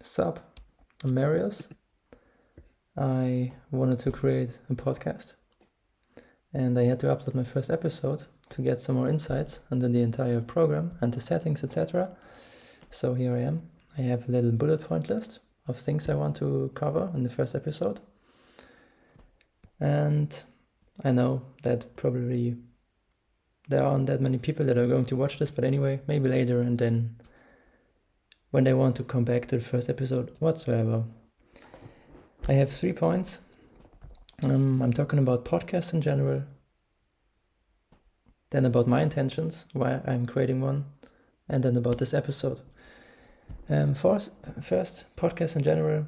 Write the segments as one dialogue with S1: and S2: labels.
S1: Sup, I'm Marius. I wanted to create a podcast and I had to upload my first episode to get some more insights into the entire program and the settings, etc. So here I am. I have a little bullet point list of things I want to cover in the first episode. And I know that probably there aren't that many people that are going to watch this, but anyway, maybe later, and then when they want to come back to the first episode whatsoever. I have 3 points. I'm talking about podcasts in general, then about my intentions, why I'm creating one, and then about this episode. First, podcasts in general,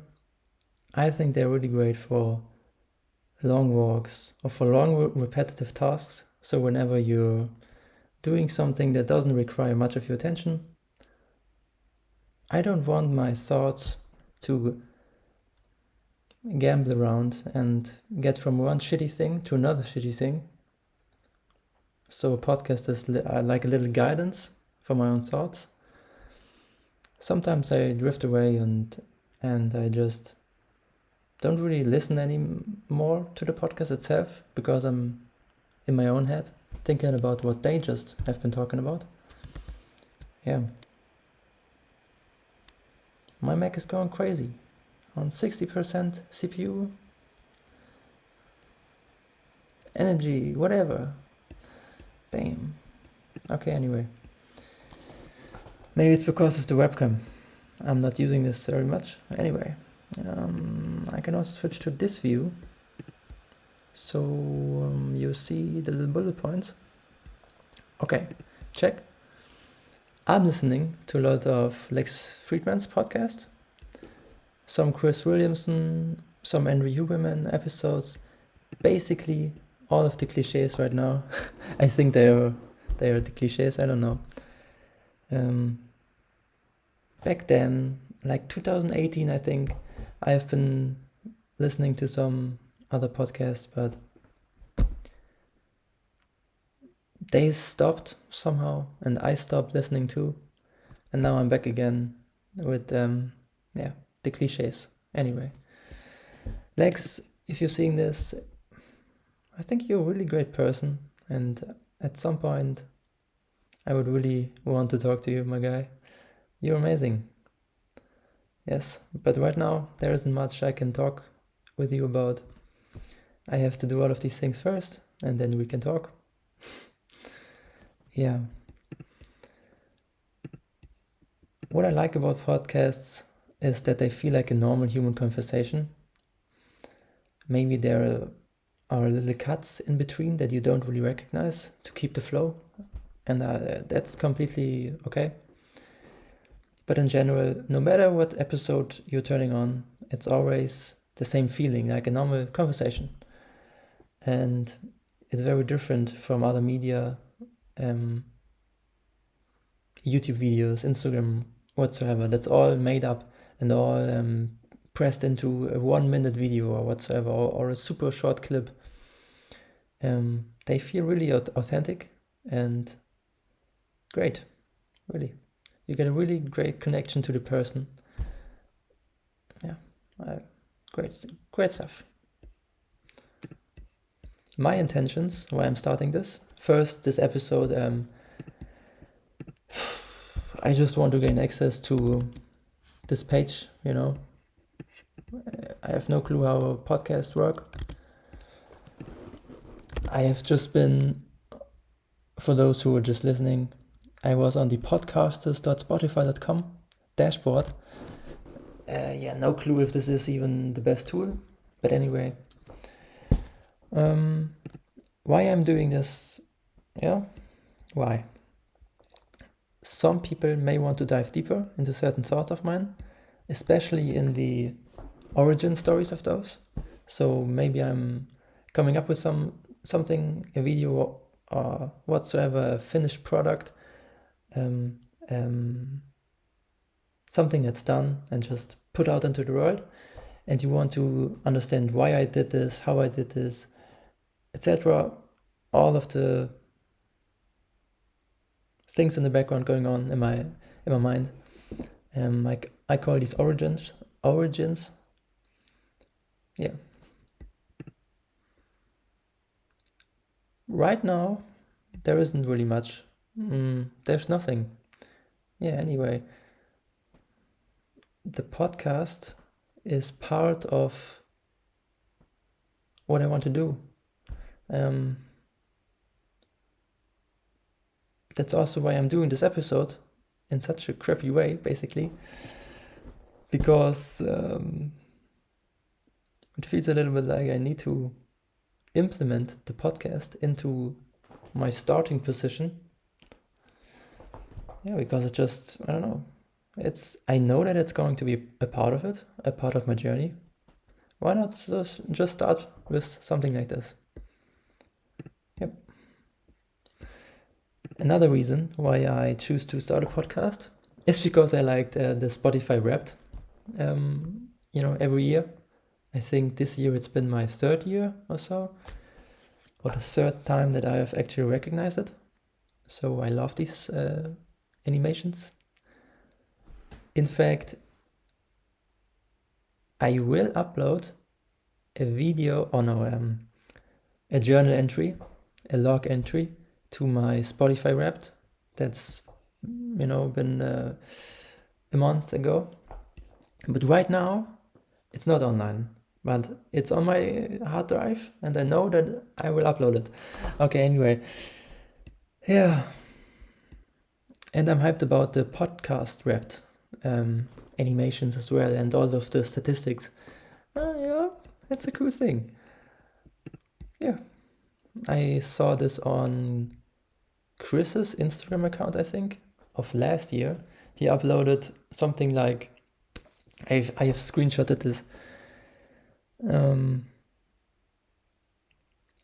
S1: I think they're really great for long walks or for long repetitive tasks. So whenever you're doing something that doesn't require much of your attention, I don't want my thoughts to gamble around and get from one shitty thing to another shitty thing. So a podcast is like a little guidance for my own thoughts. Sometimes I drift away and I just don't really listen anymore to the podcast itself because I'm in my own head thinking about what they just have been talking about. Yeah. My Mac is going crazy. On 60% CPU, energy, whatever. Damn. Okay, anyway. Maybe it's because of the webcam. I'm not using this very much. Anyway, I can also switch to this view. So you see the little bullet points. Okay, check. I'm listening to a lot of Lex Friedman's podcast. Some Chris Williamson, some Andrew Huberman episodes, basically all of the cliches right now. I think they are the cliches, I don't know. Back then, like 2018, I think, I've been listening to some other podcasts, but they stopped somehow, and I stopped listening too. And now I'm back again with, the cliches. Anyway, Lex, if you're seeing this, I think you're a really great person, and at some point I would really want to talk to you, my guy. You're amazing. Yes, but right now there isn't much I can talk with you about. I have to do all of these things first, and then we can talk. Yeah. What I like about podcasts is that they feel like a normal human conversation. Maybe there are little cuts in between that you don't really recognize to keep the flow, and that's completely okay. But in general, no matter what episode you're turning on, it's always the same feeling, like a normal conversation. And it's very different from other media, YouTube videos, Instagram, whatsoever. That's all made up and all pressed into a 1 minute video or whatsoever, or a super short clip. They feel really authentic and great, really. You get a really great connection to the person. Yeah, great stuff. My intentions, why I'm starting this. First, this episode, I just want to gain access to this page, I have no clue how podcasts work. I have just been, for those who are just listening, I was on the podcasters.spotify.com dashboard. No clue if this is even the best tool, but anyway. Why I'm doing this? Why? Some people may want to dive deeper into certain thoughts of mine, especially in the origin stories of those. So maybe I'm coming up with something, a video or whatsoever, a finished product, something that's done and just put out into the world, and you want to understand why I did this, how I did this, etc. All of the things in the background going on in my mind. Like I call these origins. Yeah. Right now, there isn't really much. There's nothing. Yeah, anyway, the podcast is part of what I want to do. That's also why I'm doing this episode in such a crappy way, basically, because it feels a little bit like I need to implement the podcast into my starting position. Yeah, because it just, I don't know. I know that it's going to be a part of it, a part of my journey. Why not just start with something like this? Yep. Another reason why I choose to start a podcast is because I liked the Spotify Wrapped. Every year. I think this year it's been my third year or so, or the third time that I have actually recognized it. So I love these animations. In fact, I will upload a video on a journal entry, a log entry to my Spotify Wrapped. That's been a month ago. But right now, it's not online, but it's on my hard drive, and I know that I will upload it. Okay, anyway. Yeah. And I'm hyped about the podcast Wrapped animations as well, and all of the statistics. Yeah, it's a cool thing. Yeah. I saw this on Chris's Instagram account, I think, of last year. He uploaded something like, I have screenshotted this.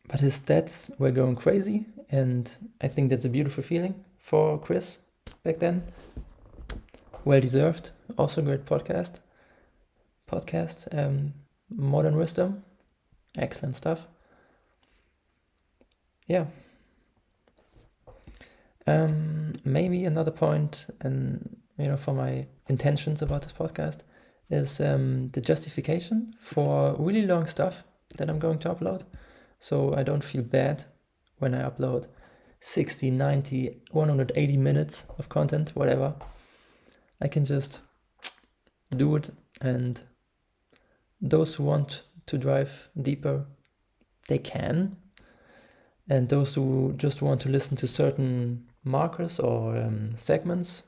S1: But his stats were going crazy, and I think that's a beautiful feeling for Chris back then. Well deserved. Also great podcast. Modern Wisdom. Excellent stuff. Yeah. Maybe another point, and for my intentions about this podcast, is the justification for really long stuff that I'm going to upload. So I don't feel bad when I upload 60, 90, 180 minutes of content, whatever. I can just do it, and those who want to dive deeper, they can. And those who just want to listen to certain markers or segments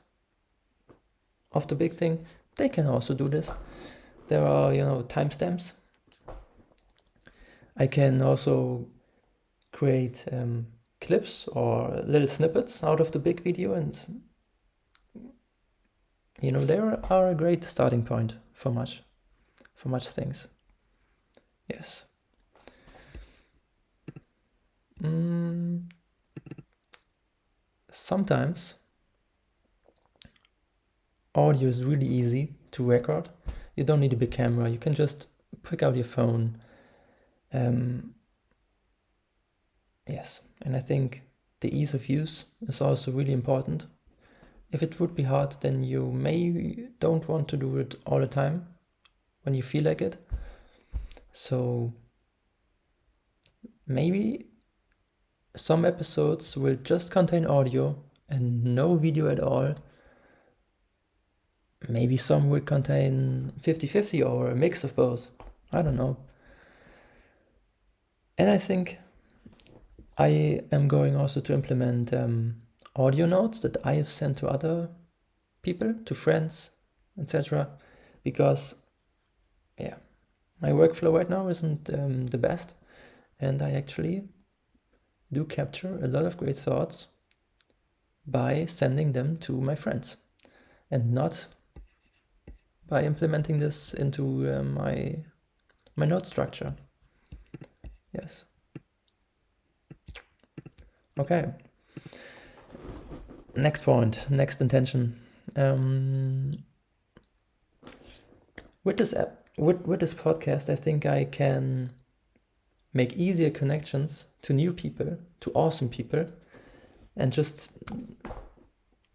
S1: of the big thing, they can also do this. There are, timestamps. I can also create clips or little snippets out of the big video, and they are a great starting point for much things. Yes. Sometimes audio is really easy to record. You don't need a big camera. You can just pick out your phone. Yes, and I think the ease of use is also really important. If it would be hard, then you maybe don't want to do it all the time when you feel like it. So maybe some episodes will just contain audio and no video at all. Maybe some will contain 50-50 or a mix of both. I don't know. And I think I am going also to implement audio notes that I have sent to other people, to friends, etc. Because, my workflow right now isn't the best. And I actually do capture a lot of great thoughts by sending them to my friends, and not by implementing this into my note structure. Yes. Okay. Next point, next intention. With this podcast, I think I can make easier connections to new people, to awesome people, and just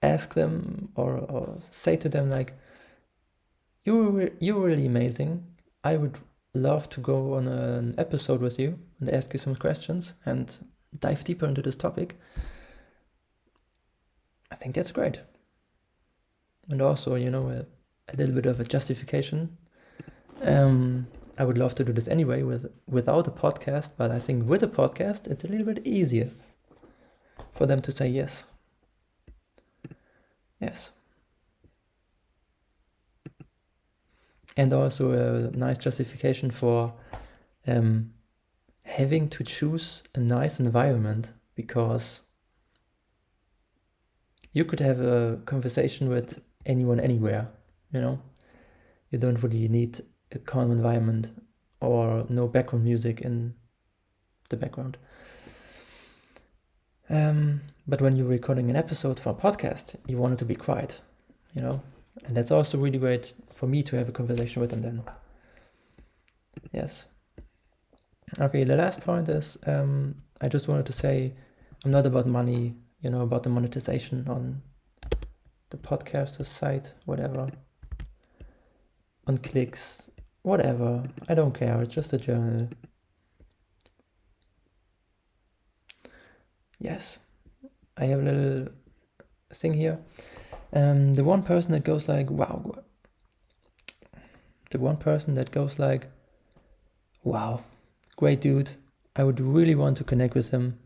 S1: ask them or say to them, like, you're really amazing. I would love to go on an episode with you and ask you some questions and dive deeper into this topic. I think that's great. And also, a little bit of a justification. I would love to do this anyway without a podcast, but I think with a podcast, it's a little bit easier for them to say yes. Yes. And also a nice justification for having to choose a nice environment, because you could have a conversation with anyone anywhere, You don't really need a calm environment or no background music in the background. But when you're recording an episode for a podcast, you want it to be quiet, And that's also really great for me to have a conversation with them then. Yes. Okay, the last point is, I just wanted to say, I'm not about money, about the monetization on the podcaster's site, whatever. On clicks, whatever. I don't care, it's just a journal. Yes. I have a little thing here. The one person that goes like, wow. The one person that goes like, wow, great dude. I would really want to connect with him.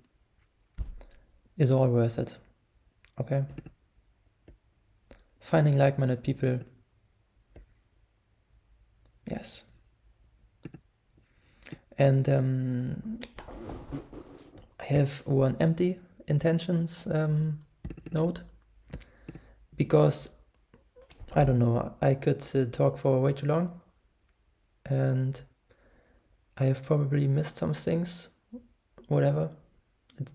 S1: Is all worth it. Okay? Finding like-minded people. Yes. And I have one empty intentions note, because I don't know, I could talk for way too long, and I have probably missed some things, whatever.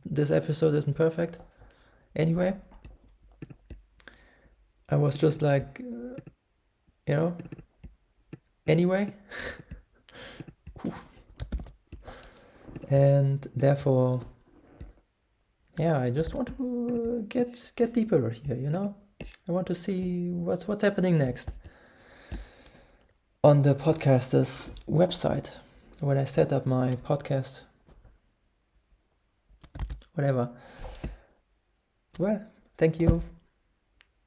S1: This episode isn't perfect. Anyway, I was just like, anyway. And therefore, I just want to get deeper here, I want to see what's happening next on the podcaster's website when I set up my podcast. Whatever. Well, thank you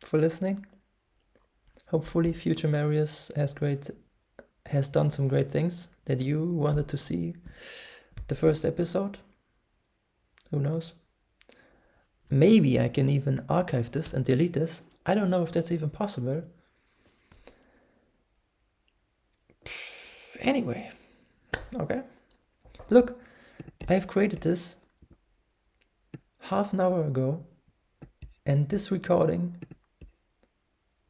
S1: for listening. Hopefully future Marius has done some great things that you wanted to see the first episode. Who knows? Maybe I can even archive this and delete this. I don't know if that's even possible. Anyway, okay. Look, I've created this half an hour ago, and this recording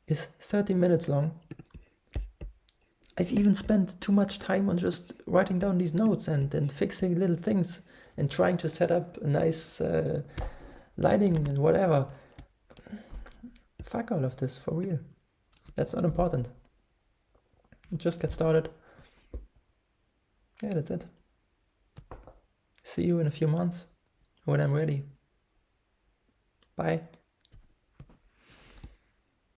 S1: is 30 minutes long. I've even spent too much time on just writing down these notes and fixing little things and trying to set up a nice lighting and whatever. Fuck all of this, for real. That's not important. Just get started. Yeah, that's it. See you in a few months when I'm ready. Bye.